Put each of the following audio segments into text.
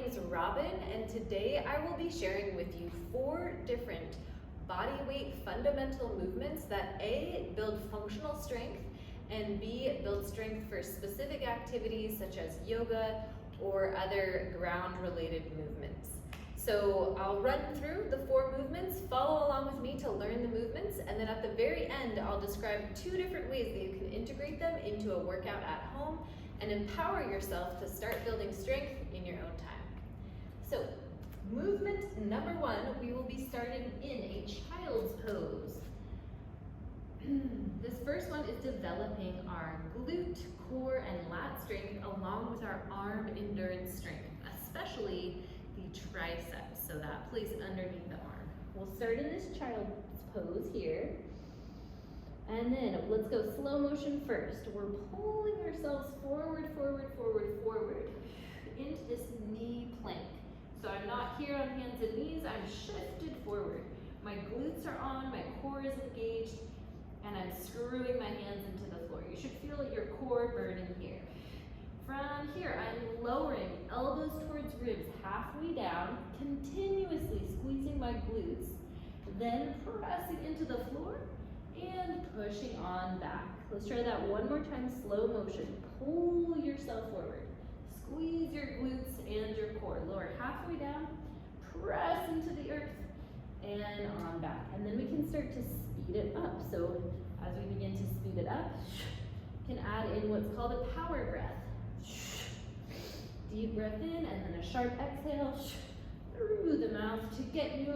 name's Robin, and today I will be sharing with you 4 different body weight fundamental movements that A, build functional strength, and B, build strength for specific activities such as yoga or other ground-related movements. So I'll run through the 4 movements, follow along with me to learn the movements, and then at the very end I'll describe 2 different ways that you can integrate them into a workout at home and empower yourself to start building strength in your own time. So, movement number 1, we will be starting in a child's pose. This first one is developing our glute, core, and lat strength along with our arm endurance strength, especially the triceps, so that place underneath the arm. We'll start in this child's pose here. And then let's go slow motion first. We're pulling ourselves forward, forward, forward, forward into this knee plank. So I'm not here on hands and knees, I'm shifted forward. My glutes are on, my core is engaged, and I'm screwing my hands into the floor. You should feel your core burning here. From here, I'm lowering elbows towards ribs, halfway down, continuously squeezing my glutes, then pressing into the floor, and pushing on back. Let's try that one more time, slow motion. Pull yourself forward. Squeeze your glutes and your core. Lower halfway down, press into the earth, and on back. And then we can start to speed it up. So as we begin to speed it up, you can add in what's called a power breath. Deep breath in, and then a sharp exhale through the mouth to get you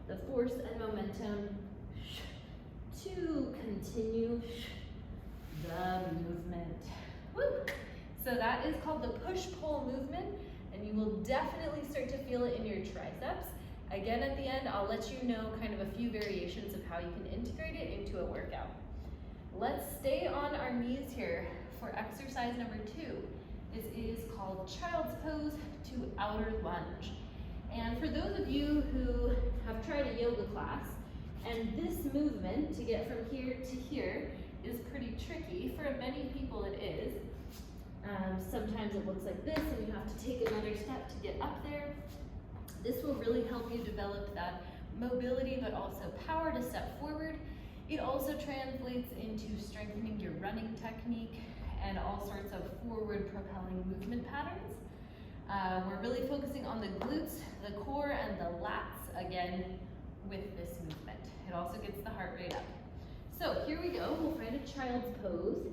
the force and momentum to continue the movement. Woo. So that is called the push-pull movement, and you will definitely start to feel it in your triceps. Again, at the end, I'll let you know kind of a few variations of how you can integrate it into a workout. Let's stay on our knees here for exercise number 2. This is called child's pose to outer lunge. And for those of you who have tried a yoga class, and this movement, to get from here to here, is pretty tricky. For many people it is. Sometimes it looks like this and you have to take another step to get up there. This will really help you develop that mobility but also power to step forward. It also translates into strengthening your running technique and all sorts of forward propelling movement patterns. We're really focusing on the glutes, the core, and the lats again with this movement. It also gets the heart rate up. So here we go, we'll find a child's pose.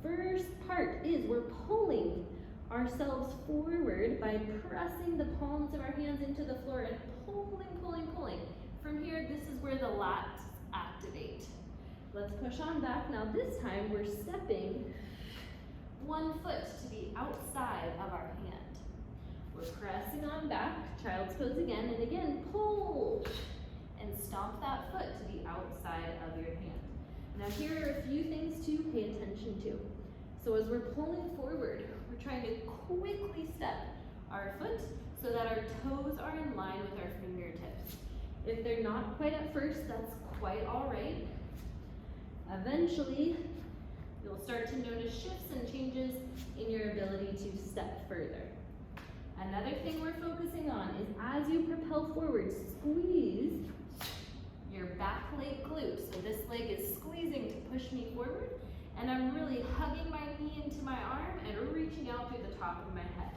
First part is we're pulling ourselves forward by pressing the palms of our hands into the floor and pulling, pulling, pulling. From here, this is where the lats activate. Let's push on back. Now this time we're stepping one foot to the outside of our hand. We're pressing on back, child's pose again, and again, pull and stomp that foot to the outside of your hand. Now here are a few things to pay attention to. So as we're pulling forward, we're trying to quickly step our foot so that our toes are in line with our fingertips. If they're not quite at first, that's quite all right. Eventually, you'll start to notice shifts and changes in your ability to step further. Another thing we're focusing on is as you propel forward, squeeze your back leg glute. So this leg is squeezing to push me forward, and I'm really hugging my knee into my arm and reaching out through the top of my head.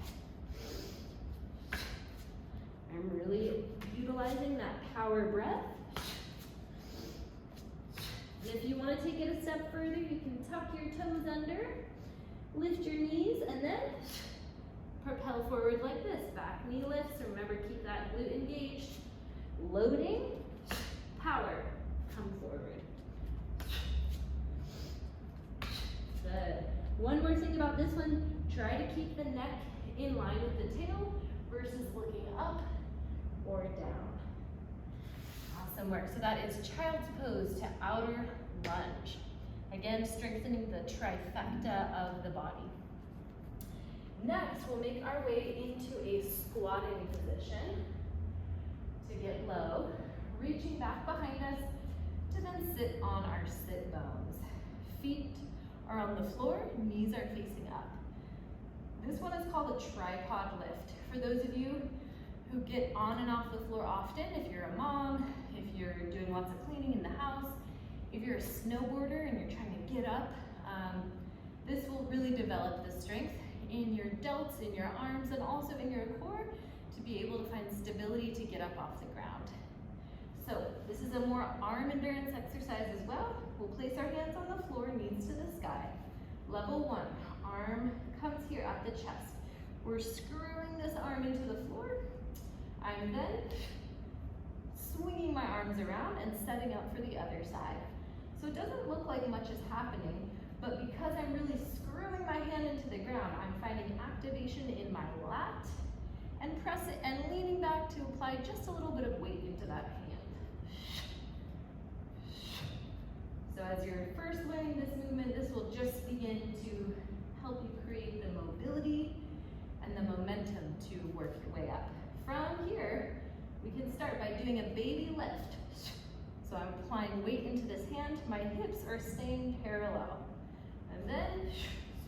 I'm really utilizing that power breath. And if you want to take it a step further, you can tuck your toes under, lift your knees, and then propel forward like this. Back knee lifts. Remember, keep that glute engaged. Loading, power, come forward. Good. One more thing about this one, try to keep the neck in line with the tail versus looking up or down. Awesome work. So that is child's pose to outer lunge. Again, strengthening the trifecta of the body. Next, we'll make our way into a squatting position to get low, reaching back behind us to then sit on our sit bones. Feet are on the floor, knees are facing up. This one is called a tripod lift. For those of you who get on and off the floor often, if you're a mom, if you're doing lots of cleaning in the house, if you're a snowboarder and you're trying to get up, this will really develop the strength in your delts, in your arms, and also in your core to be able to find stability to get up off the ground. So this is a more arm endurance exercise as well. We'll place our hands on the floor, knees to the sky. Level 1, arm comes here at the chest. We're screwing this arm into the floor. I'm then swinging my arms around and setting up for the other side. So it doesn't look like much is happening, but because I'm really screwing my hand into the ground, I'm finding activation in my lat and press it and leaning back to apply just a little bit of weight into that hand. So as you're first learning this movement, this will just begin to help you create the mobility and the momentum to work your way up. From here, we can start by doing a baby lift. So I'm applying weight into this hand, my hips are staying parallel. And then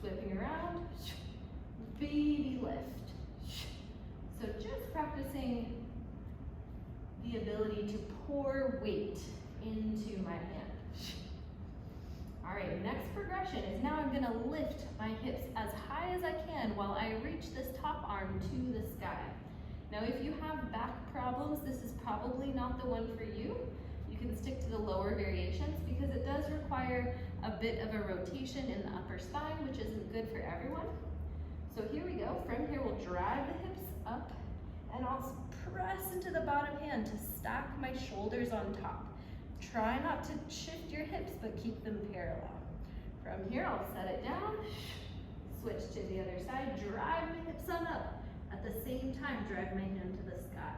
whipping around, baby lift. So just practicing the ability to pour weight into my hand. All right, next progression is now I'm gonna lift my hips as high as I can while I reach this top arm to the sky. Now if you have back problems, this is probably not the one for you. You can stick to the lower variations because it does require a bit of a rotation in the upper spine, which isn't good for everyone. So here we go. From here, we'll drive the hips up and I'll press into the bottom hand to stack my shoulders on top. Try not to shift your hips, but keep them parallel. From here, I'll set it down, switch to the other side, drive my hips on up. At the same time, drive my hand to the sky.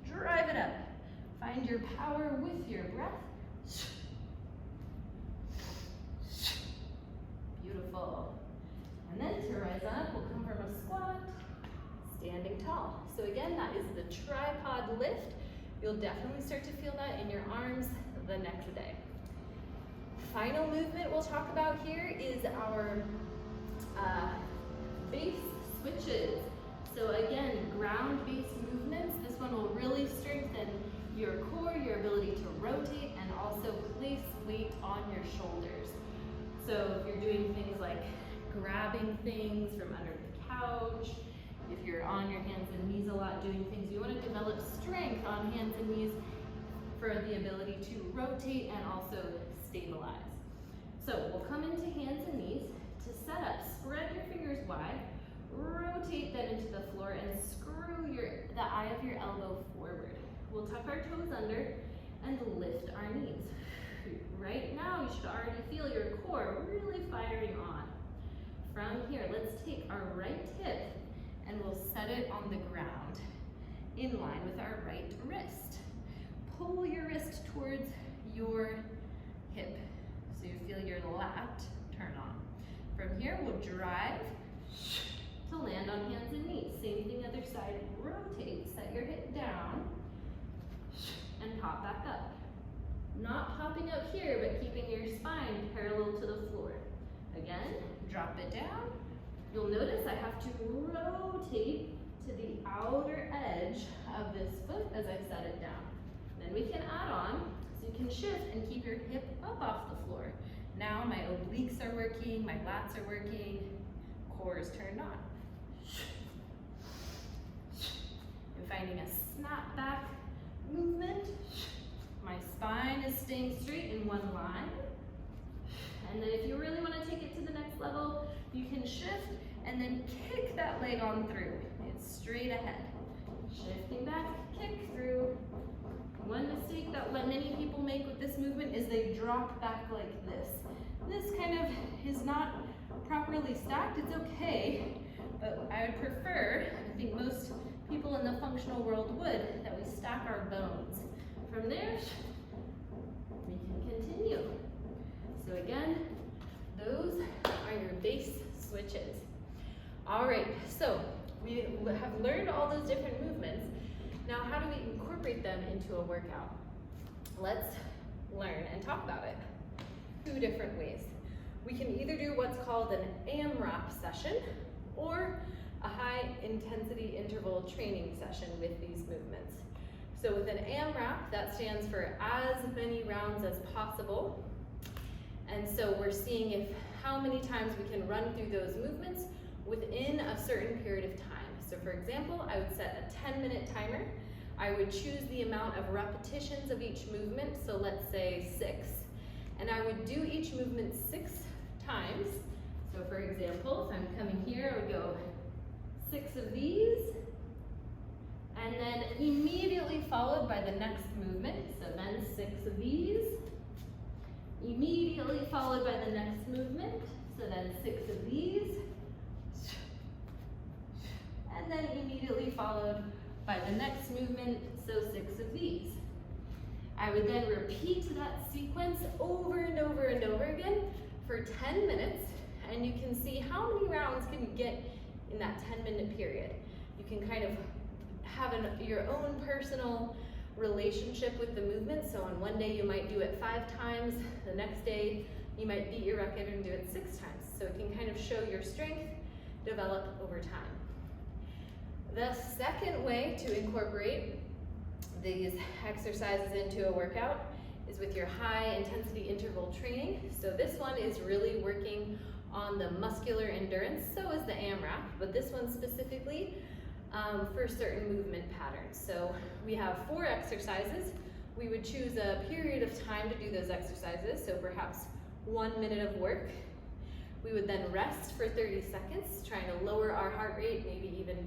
Drive it up. Find your power with your breath. Beautiful. And then to rise up, we'll come from a squat, standing tall. So again, that is the tripod lift. You'll definitely start to feel that in your arms the next day. Final movement we'll talk about here is our base switches. So again, ground-based movements. This one will really strengthen your core, your ability to rotate, and also place weight on your shoulders. So if you're doing things like grabbing things from under the couch, if you're on your hands and knees a lot doing things, you want to develop strength on hands and knees for the ability to rotate and also stabilize. So we'll come into hands and knees. To set up, spread your fingers wide, rotate that into the floor and screw the eye of your elbow forward. We'll tuck our toes under and lift our knees. Right now, you should already feel your core really firing on. From here, let's take our right hip and we'll set it on the ground in line with our right wrist. Pull your wrist towards your hip so you feel your lat turn on. From here, we'll drive to land on hands and knees. Same thing, other side, rotate, set your hip down and pop back up. Not popping up here, but keeping your spine parallel to the floor. Again, drop it down. You'll notice I have to rotate to the outer edge of this foot as I set it down. Then we can add on, so you can shift and keep your hip up off the floor. Now my obliques are working, my lats are working, core is turned on. I'm finding a snap back movement. My spine is staying straight in one line. And then if you really want to take it to the next level, you can shift and then kick that leg on through. It's straight ahead. Shifting back, kick through. One mistake that many people make with this movement is they drop back like this. This kind of is not properly stacked. It's okay, but I would prefer, I think most people in the functional world would, that we stack our bones. From there, we can continue. So again, those are your base switches. All right, so we have learned all those different movements. Now, how do we incorporate them into a workout? Let's learn and talk about it. 2 different ways. we can either do what's called an AMRAP session or a high intensity interval training session with these movements. So with an AMRAP, that stands for as many rounds as possible. And so we're seeing how many times we can run through those movements within a certain period of time. So for example, I would set a 10-minute timer. I would choose the amount of repetitions of each movement, so let's say 6. And I would do each movement 6 times. So for example, if I'm coming here, I would go 6 of these, and then immediately followed by the next movement. So then 6 of these, immediately followed by the next movement. So then 6 of these, and then immediately followed by the next movement, so 6 of these. I would then repeat that sequence over and over and over again for 10 minutes, and you can see how many rounds can you get in that 10-minute period. You can kind of have your own personal relationship with the movement. So on one day you might do it 5 times, the next day you might beat your record and do it 6 times. So it can kind of show your strength develop over time. The second way to incorporate these exercises into a workout is with your high intensity interval training. So this one is really working on the muscular endurance, so is the AMRAP, but this one specifically for certain movement patterns. So we have 4 exercises. We would choose a period of time to do those exercises, so perhaps 1 minute of work. We would then rest for 30 seconds, trying to lower our heart rate, maybe even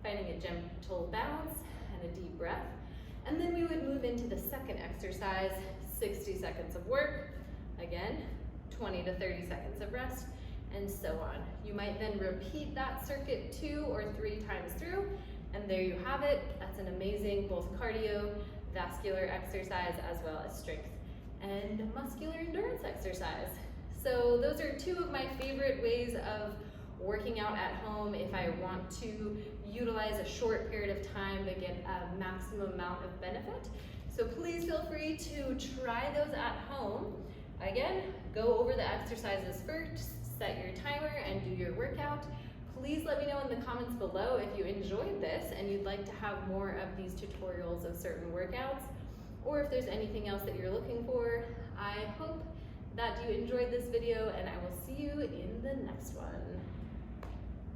finding a gentle bounce and a deep breath. And then we would move into the second exercise, 60 seconds of work, again, 20 to 30 seconds of rest, and so on. You might then repeat that circuit 2 or 3 times through, and there you have it. That's an amazing both cardiovascular exercise as well as strength and muscular endurance exercise. So those are 2 of my favorite ways of working out at home if I want to utilize a short period of time to get a maximum amount of benefit. So please feel free to try those at home. Again, go over the exercises first, set your timer, and do your workout. Please let me know in the comments below if you enjoyed this and you'd like to have more of these tutorials of certain workouts, or if there's anything else that you're looking for. I hope that you enjoyed this video, and I will see you in the next one.